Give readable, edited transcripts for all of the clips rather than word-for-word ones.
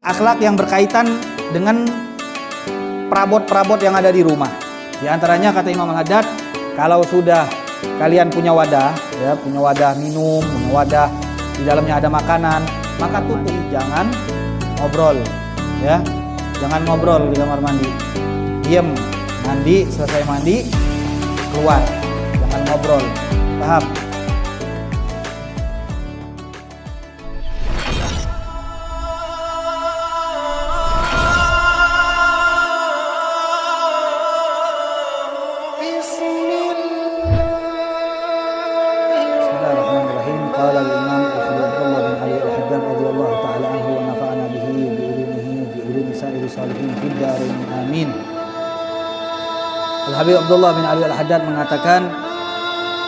Akhlak yang berkaitan dengan perabot-perabot yang ada di rumah. Di antaranya kata Imam Al-Haddad, kalau sudah kalian punya wadah, ya, punya wadah minum, punya wadah di dalamnya ada makanan, maka tutup, jangan ngobrol, ya, jangan ngobrol di kamar mandi. Diam, mandi, selesai mandi, keluar, jangan ngobrol, paham? قال الإمام الحبيب عبد الله بن علي الحداد رضي الله تعالى عنه ونفعنا به بعلوم سائر الصالحين في الدارين آمين. Al-Habib Abdullah bin Ali Al-Haddad mengatakan,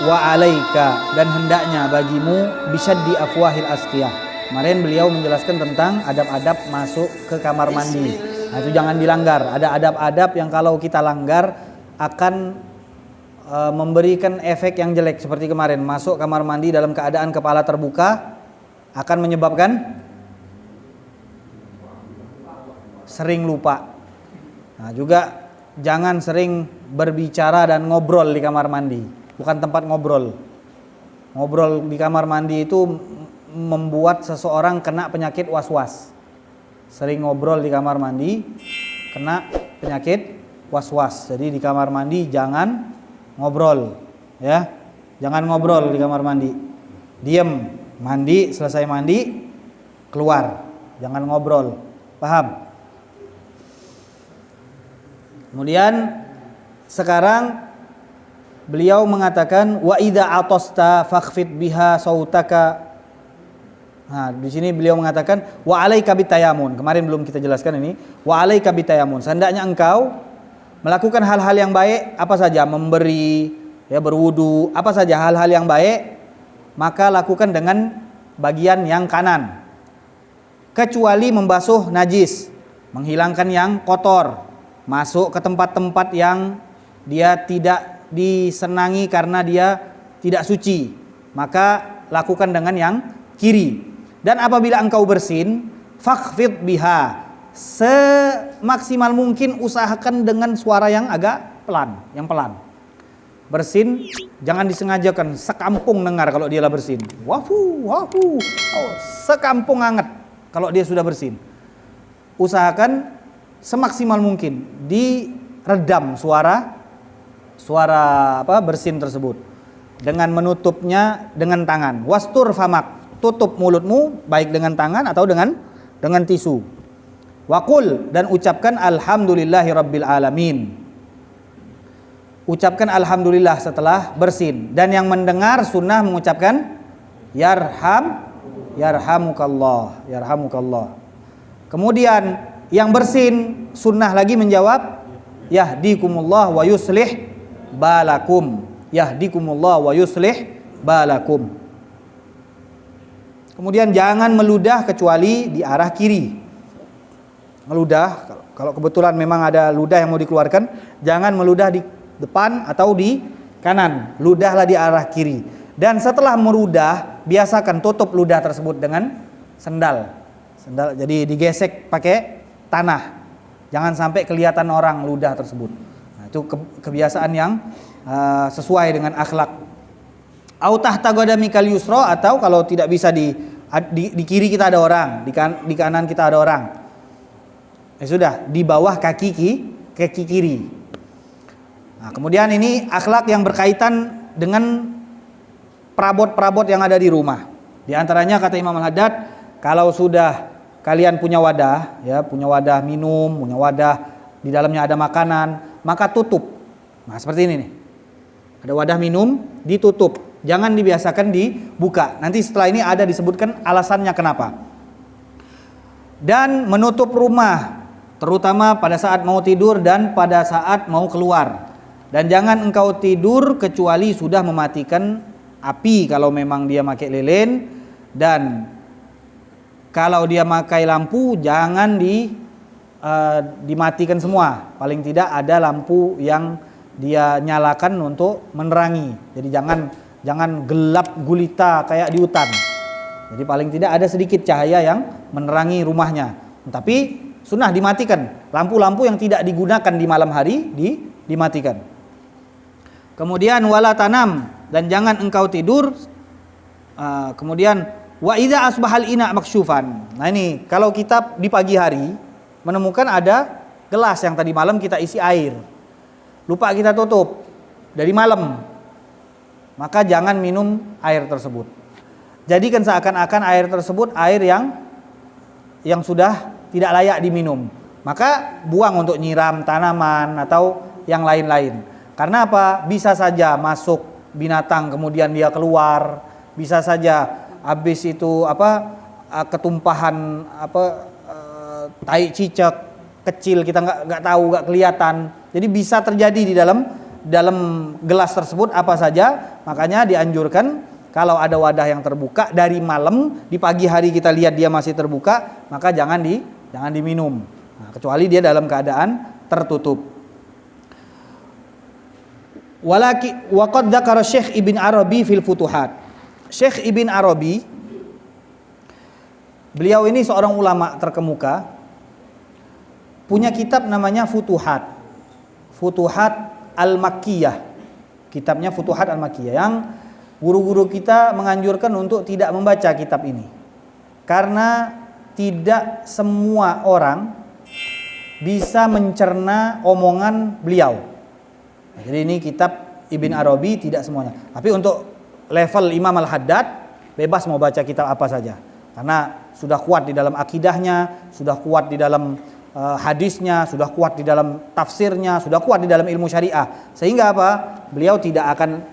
wa alaika, dan hendaknya bagimu, bisyaddi afwahil asqiyah. Kemarin beliau menjelaskan tentang adab-adab masuk ke kamar mandi. Nah, itu jangan dilanggar. Ada adab-adab yang kalau kita langgar akan memberikan efek yang jelek. Seperti kemarin masuk kamar mandi dalam keadaan kepala terbuka akan menyebabkan sering lupa. Nah, juga jangan sering berbicara dan ngobrol di kamar mandi. Bukan tempat ngobrol. Ngobrol di kamar mandi itu membuat seseorang kena penyakit was-was. Sering ngobrol di kamar mandi kena penyakit was-was. Jadi di kamar mandi jangan ngobrol, ya, jangan ngobrol di kamar mandi. Diam, mandi, selesai mandi, keluar, jangan ngobrol, paham? Kemudian sekarang beliau mengatakan, wa idza atasta fakhfid biha sautaka. Nah, di sini beliau mengatakan, wa alaika bitayamun. Kemarin belum kita jelaskan ini, wa alaika bitayamun. Seandainya engkau melakukan hal-hal yang baik, apa saja, memberi, ya, berwudu, apa saja hal-hal yang baik, maka lakukan dengan bagian yang kanan. Kecuali membasuh najis, menghilangkan yang kotor, masuk ke tempat-tempat yang dia tidak disenangi karena dia tidak suci, maka lakukan dengan yang kiri. Dan apabila engkau bersin, fakhfid biha, semaksimal mungkin usahakan dengan suara yang agak pelan, yang pelan. Bersin jangan disengajakan, sekampung dengar kalau dia lah bersin. Wafu, wafu, oh, sekampung hangat kalau dia sudah bersin. Usahakan semaksimal mungkin diredam suara bersin tersebut dengan menutupnya dengan tangan. Wastur famak, tutup mulutmu baik dengan tangan atau dengan tisu. Waqul, dan ucapkan alhamdulillahi rabbil alamin. Ucapkan alhamdulillah setelah bersin. Dan yang mendengar sunnah mengucapkan yarhamukallah. Kemudian yang bersin sunnah lagi menjawab yahdikumullah wa yuslih balakum. Yahdikumullah wa yuslih balakum. Kemudian jangan meludah kecuali di arah kiri. Meludah, kalau kebetulan memang ada ludah yang mau dikeluarkan, jangan meludah di depan atau di kanan, ludahlah di arah kiri. Dan setelah meludah, biasakan tutup ludah tersebut dengan sendal, jadi digesek pakai tanah, jangan sampai kelihatan orang ludah tersebut. Nah, itu kebiasaan yang sesuai dengan akhlak. Au tahta qadamikal yusra, atau kalau tidak bisa di kiri kita ada orang, di kanan kita ada orang, ya sudah, di bawah kaki kiri. Nah, kemudian ini akhlak yang berkaitan dengan perabot-perabot yang ada di rumah. Di antaranya kata Imam Al-Haddad, kalau sudah kalian punya wadah, ya, punya wadah minum, punya wadah di dalamnya ada makanan, maka tutup. Nah, seperti ini nih. Ada wadah minum, ditutup. Jangan dibiasakan dibuka. Nanti setelah ini ada disebutkan alasannya kenapa. Dan menutup rumah, terutama pada saat mau tidur dan pada saat mau keluar. Dan jangan engkau tidur kecuali sudah mematikan api kalau memang dia pakai lilin. Dan kalau dia pakai lampu, jangan dimatikan semua. Paling tidak ada lampu yang dia nyalakan untuk menerangi. Jadi jangan gelap gulita kayak di hutan. Jadi paling tidak ada sedikit cahaya yang menerangi rumahnya. Tapi sunnah dimatikan. Lampu-lampu yang tidak digunakan di malam hari dimatikan. Kemudian wala tanam, dan jangan engkau tidur. Kemudian wa idza asbahal ina maksyufan. Nah ini kalau kita di pagi hari menemukan ada gelas yang tadi malam kita isi air, lupa kita tutup dari malam, maka jangan minum air tersebut. Jadikan seakan-akan air tersebut air yang sudah tidak layak diminum. Maka buang untuk nyiram tanaman atau yang lain-lain. Karena apa? Bisa saja masuk binatang kemudian dia keluar, bisa saja habis itu ketumpahan tai cicak kecil, kita nggak tahu, nggak kelihatan. Jadi bisa terjadi di dalam gelas tersebut apa saja. Makanya dianjurkan kalau ada wadah yang terbuka dari malam, di pagi hari kita lihat dia masih terbuka, maka jangan diminum. Nah, kecuali dia dalam keadaan tertutup. Wa qad dzakara Syekh Ibn Arabi fil Futuhat. Syekh Ibn Arabi, beliau ini seorang ulama terkemuka, punya kitab namanya Futuhat Al-Makkiyah. Kitabnya Futuhat Al-Makkiyah, yang guru-guru kita menganjurkan untuk tidak membaca kitab ini. Karena tidak semua orang bisa mencerna omongan beliau. Jadi ini kitab Ibn Arabi tidak semuanya. Tapi untuk level Imam Al-Haddad bebas mau baca kitab apa saja. Karena sudah kuat di dalam akidahnya, sudah kuat di dalam hadisnya, sudah kuat di dalam tafsirnya, sudah kuat di dalam ilmu syariah. Sehingga apa? Beliau tidak akan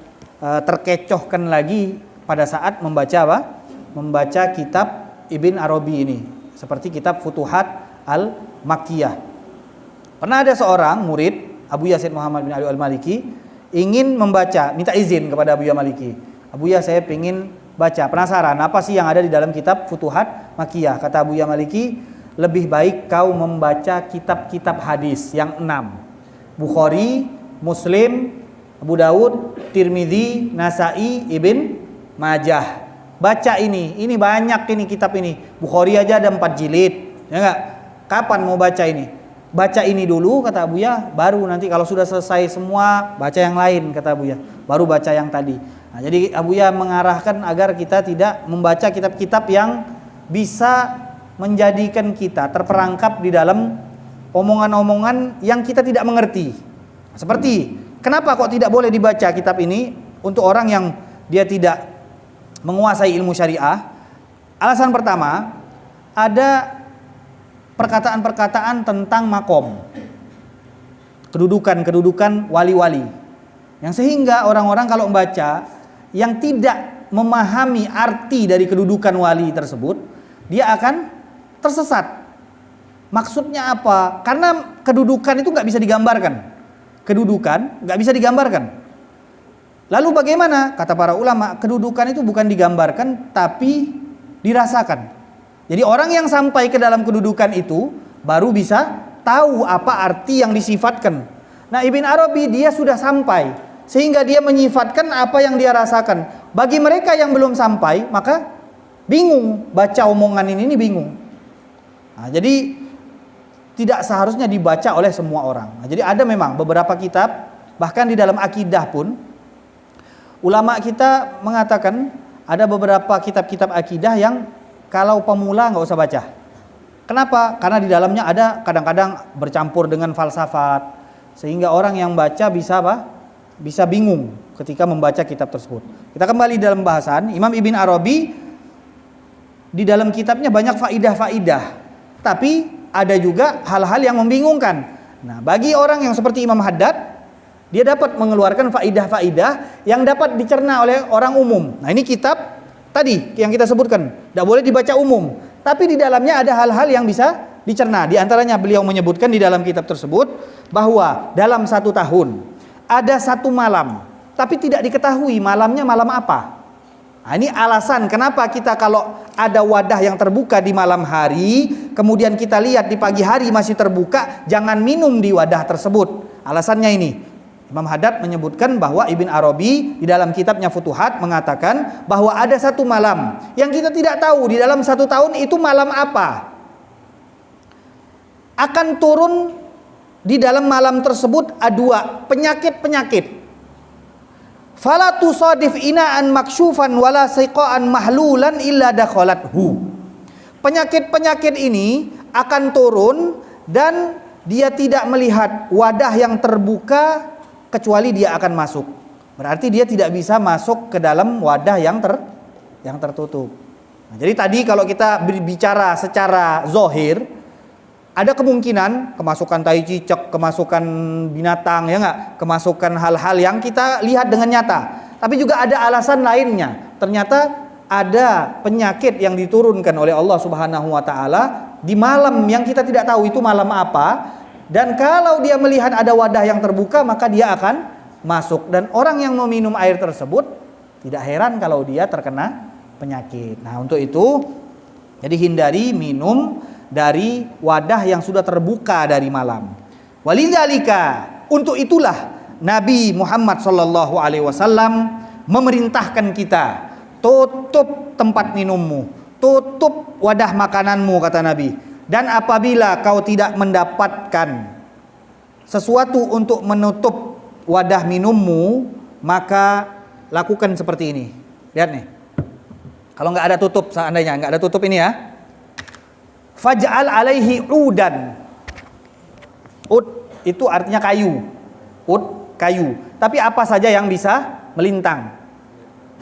terkecohkan lagi pada saat membaca kitab Ibn Arabi ini, seperti kitab Futuhat Al-Makkiyah. Pernah ada seorang murid Abuya Said Muhammad bin Ali Al-Maliki ingin membaca, minta izin kepada Abuya Maliki. Abuya, saya ingin baca, penasaran apa sih yang ada di dalam kitab Futuhat Makkiyah. Kata Abuya Maliki, lebih baik kau membaca kitab-kitab hadis yang 6. Bukhari, Muslim, Abu Dawud, Tirmidzi, Nasai, Ibn Majah. Baca ini banyak ini kitab ini. Bukhari aja ada 4 jilid, ya enggak? Kapan mau baca ini? Baca ini dulu kata Abuya, baru nanti kalau sudah selesai semua baca yang lain kata Abuya, baru baca yang tadi. Nah, jadi Abuya mengarahkan agar kita tidak membaca kitab-kitab yang bisa menjadikan kita terperangkap di dalam omongan-omongan yang kita tidak mengerti. Seperti kenapa kok tidak boleh dibaca kitab ini untuk orang yang dia tidak menguasai ilmu syariah? Alasan pertama, ada perkataan-perkataan tentang makom, kedudukan wali-wali, yang sehingga orang-orang kalau membaca yang tidak memahami arti dari kedudukan wali tersebut, dia akan tersesat. Maksudnya apa? Karena kedudukan itu nggak bisa digambarkan. Kedudukan nggak bisa digambarkan. Lalu bagaimana? Kata para ulama, kedudukan itu bukan digambarkan tapi dirasakan. Jadi orang yang sampai ke dalam kedudukan itu baru bisa tahu apa arti yang disifatkan. Nah, Ibn Arabi dia sudah sampai, sehingga dia menyifatkan apa yang dia rasakan. Bagi mereka yang belum sampai, maka bingung, baca omongan ini bingung. Nah, jadi tidak seharusnya dibaca oleh semua orang. Nah, jadi ada memang beberapa kitab, bahkan di dalam akidah pun ulama kita mengatakan ada beberapa kitab-kitab akidah yang kalau pemula nggak usah baca. Kenapa? Karena di dalamnya ada kadang-kadang bercampur dengan falsafat, sehingga orang yang baca bisa bingung ketika membaca kitab tersebut. Kita kembali dalam bahasan, Imam Ibn Arabi di dalam kitabnya banyak faidah-faidah, tapi ada juga hal-hal yang membingungkan. Nah, bagi orang yang seperti Imam Haddad, dia dapat mengeluarkan faidah-faidah yang dapat dicerna oleh orang umum. Nah, ini kitab tadi yang kita sebutkan, tidak boleh dibaca umum, tapi di dalamnya ada hal-hal yang bisa dicerna. Di antaranya beliau menyebutkan di dalam kitab tersebut bahwa dalam 1 tahun ada 1 malam, tapi tidak diketahui malamnya malam apa. Nah, ini alasan kenapa kita kalau ada wadah yang terbuka di malam hari, kemudian kita lihat di pagi hari masih terbuka, jangan minum di wadah tersebut. Alasannya ini. Imam Haddad menyebutkan bahwa Ibn Arabi di dalam kitabnya Futuhat mengatakan bahwa ada 1 malam yang kita tidak tahu di dalam 1 tahun itu malam apa. akan turun di dalam malam tersebut dua penyakit-penyakit. Fala tusadif inaan maksyufan wala siqaan mahlulan illa dakhalathu. Penyakit-penyakit ini akan turun dan dia tidak melihat wadah yang terbuka kecuali dia akan masuk. Berarti dia tidak bisa masuk ke dalam wadah yang tertutup. Nah, jadi tadi kalau kita bicara secara zahir, ada kemungkinan kemasukan tai cicak, kemasukan binatang, ya enggak? Kemasukan hal-hal yang kita lihat dengan nyata. Tapi juga ada alasan lainnya. Ternyata ada penyakit yang diturunkan oleh Allah Subhanahu wa taala di malam yang kita tidak tahu itu malam apa, dan kalau dia melihat ada wadah yang terbuka maka dia akan masuk, dan orang yang meminum air tersebut tidak heran kalau dia terkena penyakit. Nah, untuk itu jadi hindari minum dari wadah yang sudah terbuka dari malam. Walidzalika, untuk itulah Nabi Muhammad sallallahu alaihi wasallam memerintahkan kita, tutup tempat minummu, tutup wadah makananmu, kata Nabi. Dan apabila kau tidak mendapatkan sesuatu untuk menutup wadah minummu, maka lakukan seperti ini. Lihat nih. Kalau nggak ada tutup, seandainya nggak ada tutup ini ya, faj'al alaihi udan. Ud itu artinya kayu. Ud kayu. Tapi apa saja yang bisa melintang.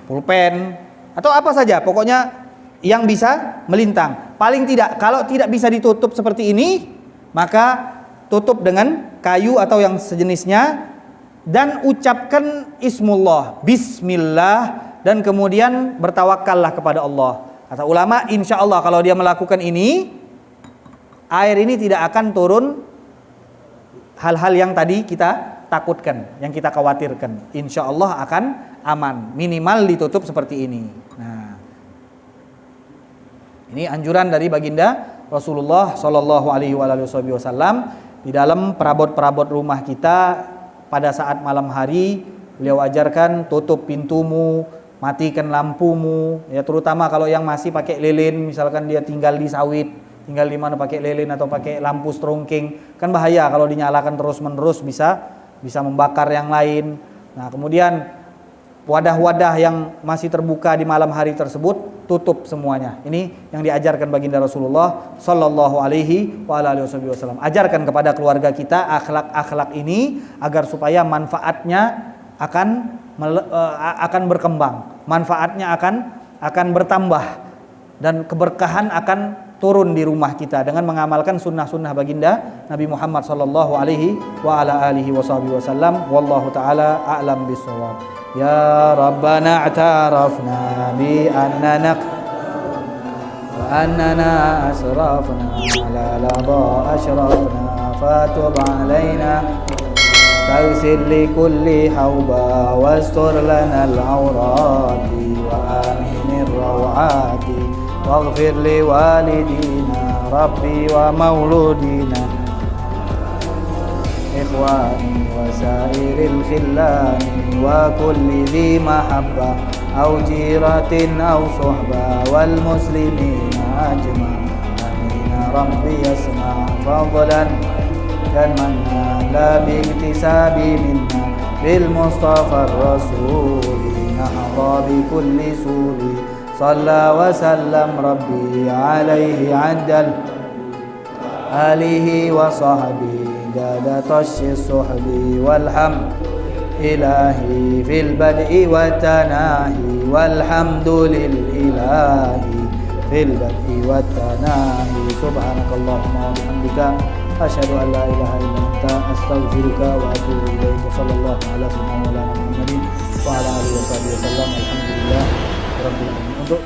Pulpen atau apa saja, pokoknya yang bisa melintang. Paling tidak, kalau tidak bisa ditutup seperti ini, maka tutup dengan kayu atau yang sejenisnya, dan ucapkan ismullah, bismillah, dan kemudian bertawakallah kepada Allah. Kata ulama, insya Allah kalau dia melakukan ini, air ini tidak akan turun hal-hal yang tadi kita takutkan, yang kita khawatirkan. Insya Allah akan aman. Minimal ditutup seperti ini. Nah, ini anjuran dari baginda Rasulullah Shallallahu Alaihi Wasallam di dalam perabot-perabot rumah kita pada saat malam hari. Beliau ajarkan tutup pintumu, matikan lampumu, ya terutama kalau yang masih pakai lilin, misalkan dia tinggal di sawit, tinggal di mana pakai lilin atau pakai lampu strongking, kan bahaya kalau dinyalakan terus-menerus, bisa membakar yang lain. Nah, kemudian wadah-wadah yang masih terbuka di malam hari tersebut tutup semuanya. Ini yang diajarkan baginda Rasulullah Sallallahu Alaihi Wasallam. Ajarkan kepada keluarga kita akhlak-akhlak ini agar supaya manfaatnya akan berkembang, manfaatnya akan bertambah, dan keberkahan akan turun di rumah kita dengan mengamalkan sunnah-sunnah baginda Nabi Muhammad Sallallahu Alaihi Wasallam. Wallahu taala a'lam bissawab. Ya Rabbana a'tarafna bi annana wa annana asrafna ala lada ashrafna fatub alaina taghsil li kulli hawba wastur lana al-awrati wa aminir rawati waghfir li walidina rabbi wa mauludina ikhwani wa sairil khillani wa kulli dhi mahabba aw jiratin aw suhba wal muslimina ajma'in amin rabbi yasma' fadlan dan manna la bi'tisabi minna bil mustafa ar-rasuli nahda bi kulli suri salla wa sallam rabbi alaihi addal alihi wa sahbihi dada tashi suhbi walham ilahi fil bad'i wa tanahi walhamdulil ilahi fil bad'i wa tanahi subhanakallahumma wa bihamdika asyhadu an la ilaha illa anta astaghfiruka wa atubu ilaik. Sallallahu ala sayyidina Muhammadin wa ala alihi wasallam. Alhamdulillah rabbil alamin. Untuk